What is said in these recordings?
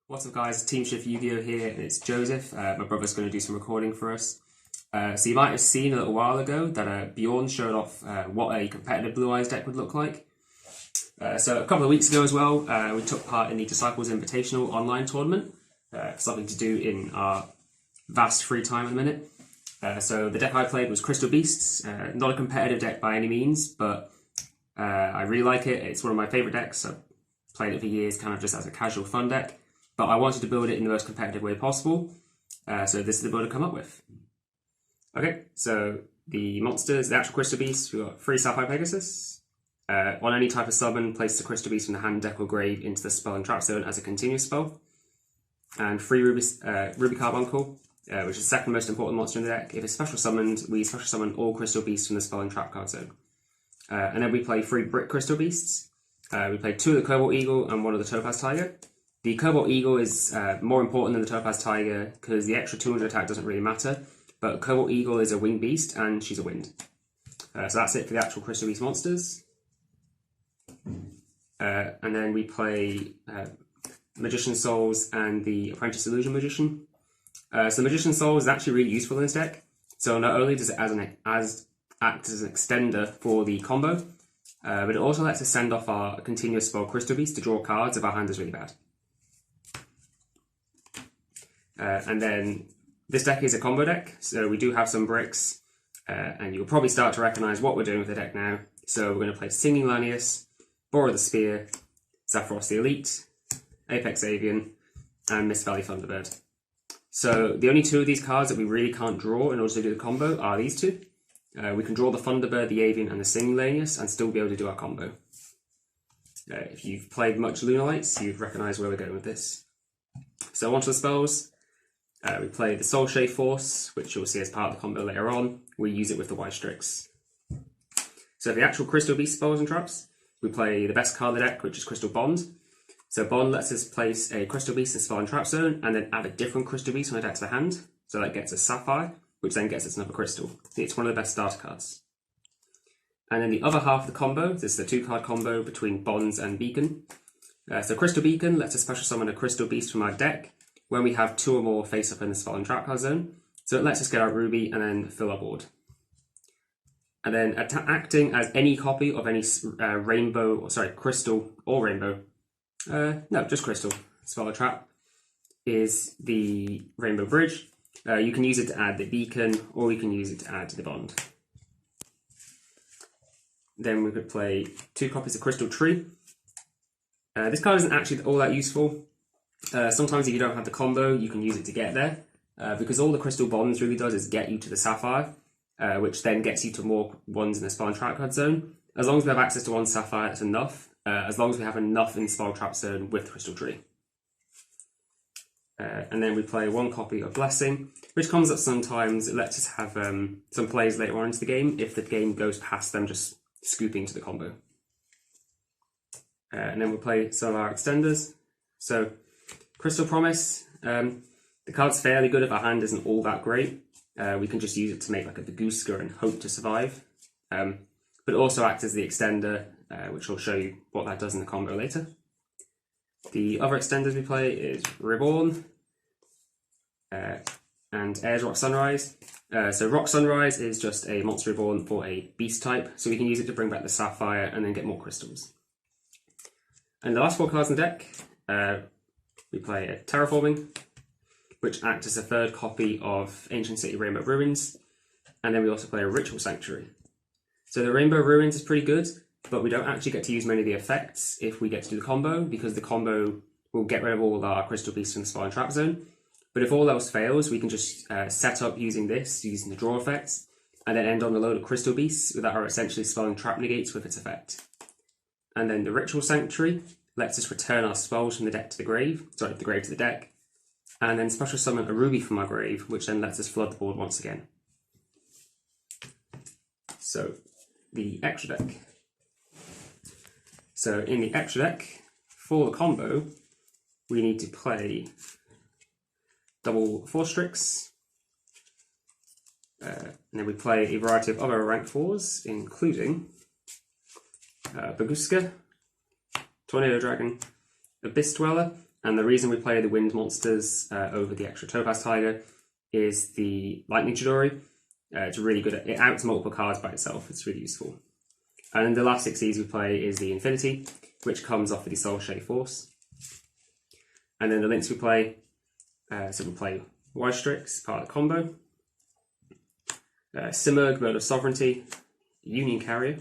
What's up guys, Team Shift YuGiOh here, and it's Joseph. My brother's going to do some recording for us. So you might have seen a little while ago that Bjorn showed off what a competitive Blue Eyes deck would look like. So a couple of weeks ago as well, we took part in the Disciples Invitational online tournament. Something to do in our vast free time at the minute. So the deck I played was Crystal Beasts. Not a competitive deck by any means, but I really like it. It's one of my favourite decks. I've played it for years, kind of just as a casual fun deck. But I wanted to build it in the most competitive way possible, so this is the build I come up with. Okay, so the monsters, the actual Crystal Beasts, we've got 3 Sapphire Pegasus. On any type of summon, place the Crystal Beast from the hand, deck, or grave into the spell and trap zone as a continuous spell. And 3 Ruby Carbuncle, which is the second most important monster in the deck. If it's special summoned, we special summon all Crystal Beasts from the spell and trap card zone. And then we play 3 Brick Crystal Beasts. We play 2 of the Cobalt Eagle and 1 of the Topaz Tiger. The Cobalt Eagle is more important than the Topaz Tiger because the extra 200 attack doesn't really matter, but Cobalt Eagle is a winged beast and she's a wind. So that's it for the actual Crystal Beast monsters. And then we play Magician Souls and the Apprentice Illusion Magician. So Magician Souls is actually really useful in this deck. So not only does it act as an extender for the combo, but it also lets us send off our continuous spell Crystal Beast to draw cards if our hand is really bad. And then this deck is a combo deck, so we do have some bricks, and you'll probably start to recognise what we're doing with the deck now. So we're going to play Singing Lanius, Borrow the Spear, Zapdos the Elite, Apex Avian, and Mist Valley Thunderbird. So the only 2 of these cards that we really can't draw in order to do the combo are these 2. We can draw the Thunderbird, the Avian, and the Singing Lanius and still be able to do our combo. If you've played much Lunalights, you'd recognise where we're going with this. So on to the spells. We play the Soul Shade Force, which you'll see as part of the combo later on. We use it with the White Strix. So the actual Crystal Beast spells and traps, we play the best card of the deck, which is Crystal Bond. So Bond lets us place a Crystal Beast in spell and trap zone, and then add a different Crystal Beast on the deck to the hand. So that gets us Sapphire, which then gets us another Crystal. It's one of the best starter cards. And then the other half of the combo, this is the 2-card combo between Bonds and Beacon. So Crystal Beacon lets us special summon a Crystal Beast from our deck when we have 2 or more face up in the spell and trap card zone. So it lets us get our Ruby and then fill our board. And then acting as any copy of any crystal or rainbow, no, just crystal, spell or trap, is the Rainbow Bridge. You can use it to add the Beacon, or you can use it to add the Bond. Then we could play 2 copies of Crystal Tree. This card isn't actually all that useful. Sometimes if you don't have the combo, you can use it to get there, because all the Crystal Bonds really does is get you to the Sapphire, which then gets you to more ones in the spell and trap card zone. As long as we have access to 1 Sapphire, that's enough, as long as we have enough in the spell trap zone with Crystal Tree. And then we play 1 copy of Blessing, which comes up sometimes. It lets us have some plays later on into the game if the game goes past them just scooping to the combo. And then we'll play some of our extenders. So Crystal Promise, the card's fairly good if our hand isn't all that great. We can just use it to make like a Bagooska and hope to survive. But it also acts as the extender, which I'll show you what that does in the combo later. The other extenders we play is Reborn and Airs Rock Sunrise. So Rock Sunrise is just a monster reborn for a beast type, so we can use it to bring back the Sapphire and then get more crystals. And the last 4 cards in the deck, we play a Terraforming, which acts as a 3rd copy of Ancient City Rainbow Ruins, and then we also play a Ritual Sanctuary. So the Rainbow Ruins is pretty good, but we don't actually get to use many of the effects if we get to do the combo, because the combo will get rid of all our Crystal Beasts in the spell and trap zone. But if all else fails, we can just set up using this, using the draw effects, and then end on a load of Crystal Beasts that are essentially spell and trap negates with its effect. And then the Ritual Sanctuary lets us return our spells from the deck to the grave, sorry, the grave to the deck, and then special summon a Ruby from our grave, which then lets us flood the board once again. So, the extra deck. So in the extra deck, for the combo, we need to play double Force Strix, and then we play a variety of other rank 4s, including Bagooska, Tornado Dragon, Abyss Dweller, And the reason we play the wind monsters over the extra Topaz Tiger is the Lightning Chidori. It's really good it outs multiple cards by itself. It's really useful. And then the last 6 E's we play is the Infinity, which comes off with the Soul Shade Force. And then the links we play, so we play Y-Strix, part of the combo, Simurgh, Bird of Sovereignty, Union Carrier.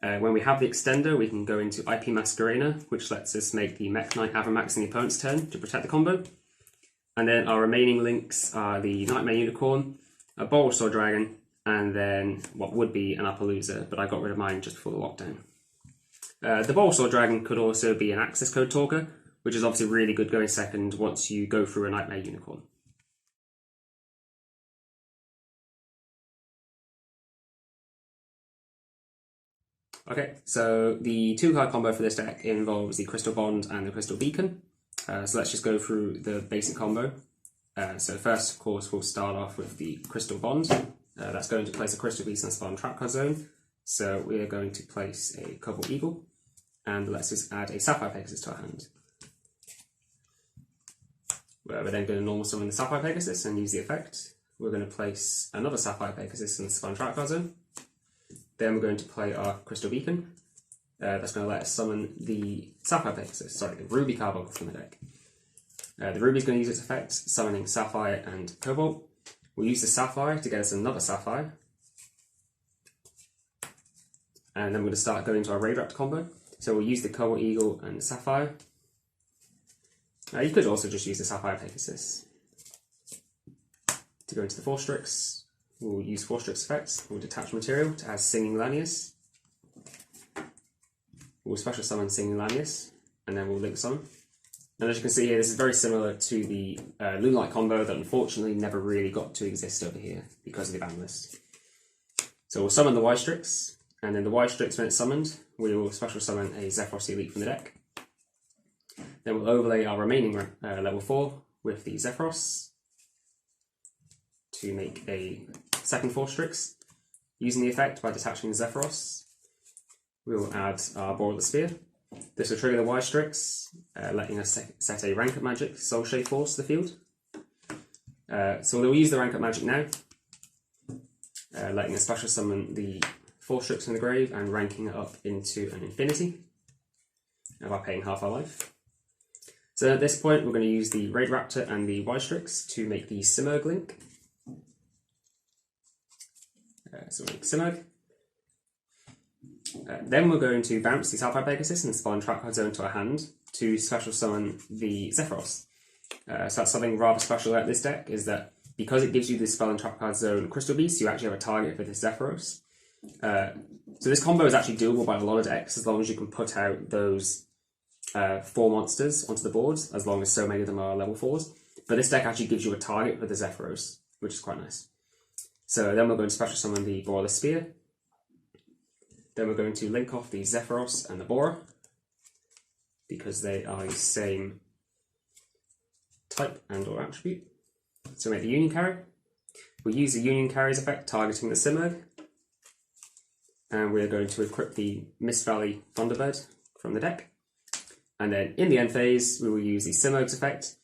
When we have the extender, we can go into IP Masquerena, which lets us make the Mech Knight have a max in the opponent's turn to protect the combo. And then our remaining links are the Nightmare Unicorn, a Bulbasaur Dragon, and then what would be an Appaloosa, but I got rid of mine just before the lockdown. The Bulbasaur Dragon could also be an access code talker, which is obviously really good going second once you go through a Nightmare Unicorn. Okay, so the 2-card combo for this deck involves the Crystal Bond and the Crystal Beacon. So let's just go through the basic combo. So first, of course, we'll start off with the Crystal Bond. That's going to place a Crystal Beast in the spawn trap card zone. So we are going to place a Cobalt Eagle, and let's just add a Sapphire Pegasus to our hand. We're then going to normal summon the Sapphire Pegasus and use the effect. We're going to place another Sapphire Pegasus in the spawn trap card zone. Then we're going to play our Crystal Beacon. That's going to let us summon the Sapphire Pegasus, sorry, the Ruby Carbuncle from the deck. The Ruby is going to use its effect, summoning Sapphire and Cobalt. We'll use the Sapphire to get us another Sapphire. And then we're going to start going to our Raid Raptor combo. So we'll use the Cobalt Eagle and the Sapphire. You could also just use the Sapphire Pegasus. To go into the Force Strix, we'll use Force Strix effects. We'll detach material to add Singing Lanius. We'll special summon Singing Lanius, and then we'll link summon. And as you can see here, this is very similar to the Moonlight combo that unfortunately never really got to exist over here because of the ban list. So we'll summon the Y-Strix, and then the Y-Strix, when it's summoned, we will special summon a Zephyros Elite from the deck. Then we'll overlay our remaining level 4 with the Zephyros to make a second Force Strix. Using the effect by detaching the Zephyros, we will add our Bore of the Spear. This will trigger the Y-Strix, letting us set a Rank Up Magic Soul Shade Force to the field. So we'll use the Rank Up Magic now, letting us special summon the Force Strix from the grave and ranking it up into an Infinity by paying half our life. So at this point, we're going to use the Raid Raptor and the Y-Strix to make the Simurgh link. So we'll make Simurgh. Then we're going to bounce the Sapphire Pegasus and spawn trap card zone to our hand to special summon the Zephyros. So that's something rather special about this deck, is that because it gives you the spell and trap card zone Crystal Beast, you actually have a target for this Zephyros. So this combo is actually doable by a lot of decks as long as you can put out those 4 monsters onto the board, as long as so many of them are level 4s. But this deck actually gives you a target for the Zephyros, which is quite nice. So then we're going to special summon the Bore of the Spear. Then we're going to link off the Zephyros and the Bora, because they are the same type and or attribute. So we make the Union Carrier. We'll use the Union Carrier's effect targeting the Simurgh. And we're going to equip the Mist Valley Thunderbird from the deck. And then in the end phase, we will use the Simurgh's effect.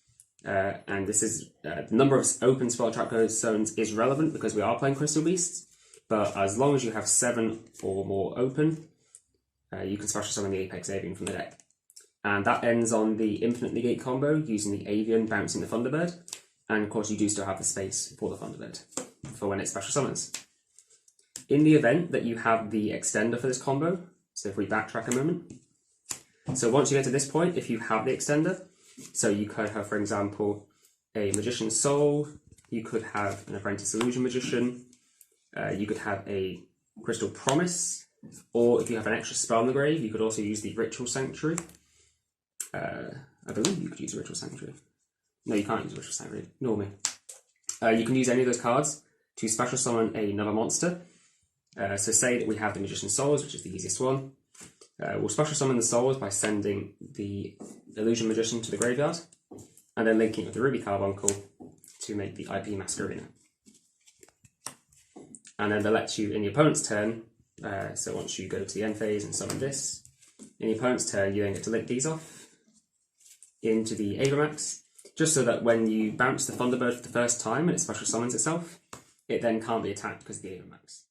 And this is the number of open spell trap code zones is relevant because we are playing Crystal Beasts. But as long as you have 7 or more open, you can special summon the Apex Avian from the deck. And that ends on the Infinite Negate combo using the Avian bouncing the Thunderbird. And of course you do still have the space for the Thunderbird for when it special summons. In the event that you have the extender for this combo, so if we backtrack a moment. So once you get to this point, if you have the extender, so you could have, for example, a Magician's Soul, you could have an Apprentice Illusion Magician, you could have a Crystal Promise, or if you have an extra spell in the grave, you could also use the Ritual Sanctuary. I believe you could use a Ritual Sanctuary. No, you can't use a Ritual Sanctuary, ignore me. You can use any of those cards to special summon another monster. So say that we have the Magician's Souls, which is the easiest one. We'll special summon the souls by sending the Illusion Magician to the graveyard, and then linking with the Ruby Carbuncle to make the IP Masquerena. And then that lets you, in your opponent's turn, so once you go to the end phase and summon this, in your opponent's turn you then get to link these off into the Avamax, just so that when you bounce the Thunderbird for the first time and it special summons itself, it then can't be attacked because of the Avamax.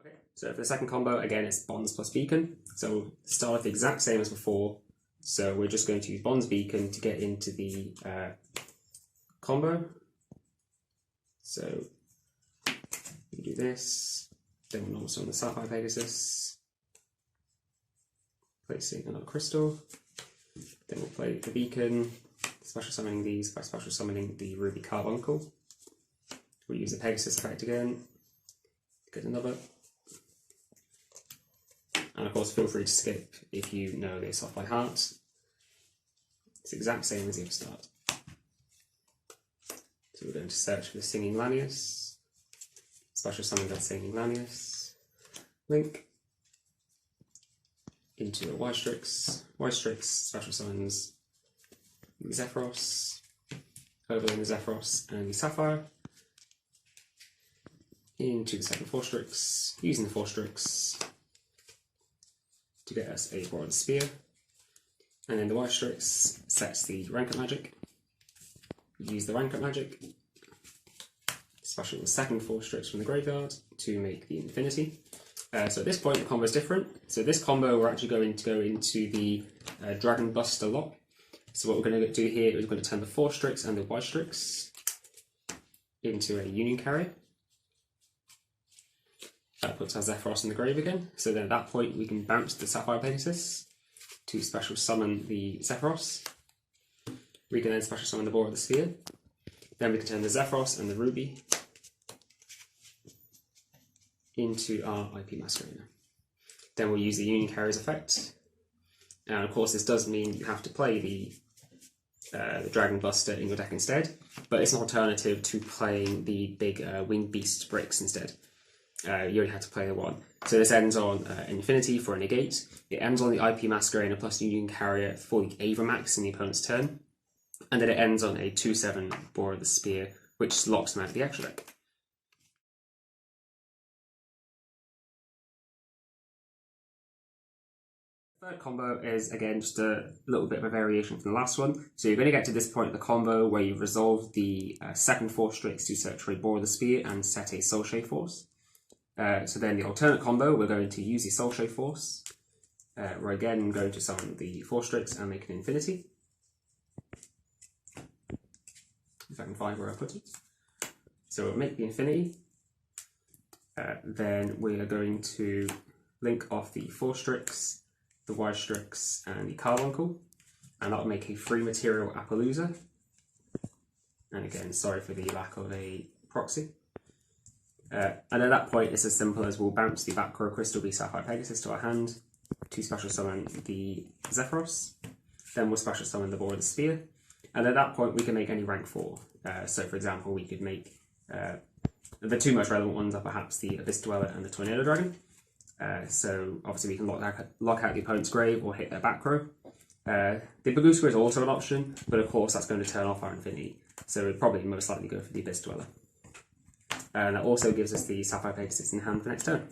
Okay, so for the second combo, again, it's Bonds plus Beacon. So we'll start off the exact same as before. So we're just going to use Bonds Beacon to get into the combo. So we do this, then we'll normal summon the Sapphire Pegasus, placing another crystal. Then we'll play the Beacon, special summoning these by special summoning the Ruby Carbuncle. We'll use the Pegasus effect again, get another. And of course, feel free to skip if you know this off by heart. It's the exact same as the start. So we're going to search for the Singing Lanius, special summon that Singing Lanius, link into a Y-Strix. Y-Strix special summons the Zephyros, overlaying the Zephyros and the Sapphire into the second 4-Strix, using the 4-Strix to get us a Boar of the Spear, and then the Y-Strix sets the rank up magic. Use the rank up magic, special the second 4-Strix from the graveyard to make the Infinity. So at this point the combo is different. So this combo we're actually going to go into the Dragon Buster lock. So what we're going to do here is we're going to turn the 4-Strix and the Y-Strix into a Union Carrier. That puts our Zephyros in the grave again. So then at that point we can bounce the Sapphire Pegasus to special summon the Zephyros. We can then special summon the Boar of the Sphere. Then we can turn the Zephyros and the Ruby into our IP Masquerader. Then we'll use the Union Carrier's effect. And of course this does mean you have to play the Dragon Buster in your deck instead, but it's an alternative to playing the big Winged Beast bricks instead. You only have to play the one. So this ends on Infinity for a negate. It ends on the IP Masquerader plus Union Carrier for the Avamax in the opponent's turn. And then it ends on a 2/7 Boar of the Spear, which locks them out of the extra deck. Third combo is again just a little bit of a variation from the last one. So you're going to get to this point of the combo where you've resolved the second 4-Strix to search for a Boar of the Spear and set a Soul Shade Force. So then the alternate combo, we're going to use the Soul Shade Force. We're again going to summon the 4-Strix and make an Infinity. If I can find where I put it. So we'll make the Infinity. Then we are going to link off the 4-Strix, the Y-Strix and the Carbuncle, and that'll make a free material Appaloosa. And again, sorry for the lack of a proxy. And at that point, it's as simple as we'll bounce the back row Crystal Beast Sapphire Pegasus to our hand to special summon the Zephyros. Then we'll special summon the Boar of the Sphere. And at that point, we can make any rank 4. So for example, we could make the two most relevant ones are perhaps the Abyss Dweller and the Tornado Dragon. So obviously we can lock out the opponent's grave or hit their back row. The Bagooska is also an option, but of course that's going to turn off our Infinity. So we'd probably most likely go for the Abyss Dweller. And that also gives us the Sapphire Pegasus in hand for next turn.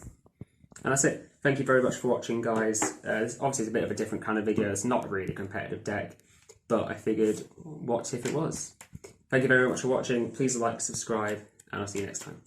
And that's it. Thank you very much for watching, guys. Obviously it's a bit of a different kind of video. It's not really a competitive deck, but I figured, what if it was? Thank you very much for watching. Please like, subscribe, and I'll see you next time.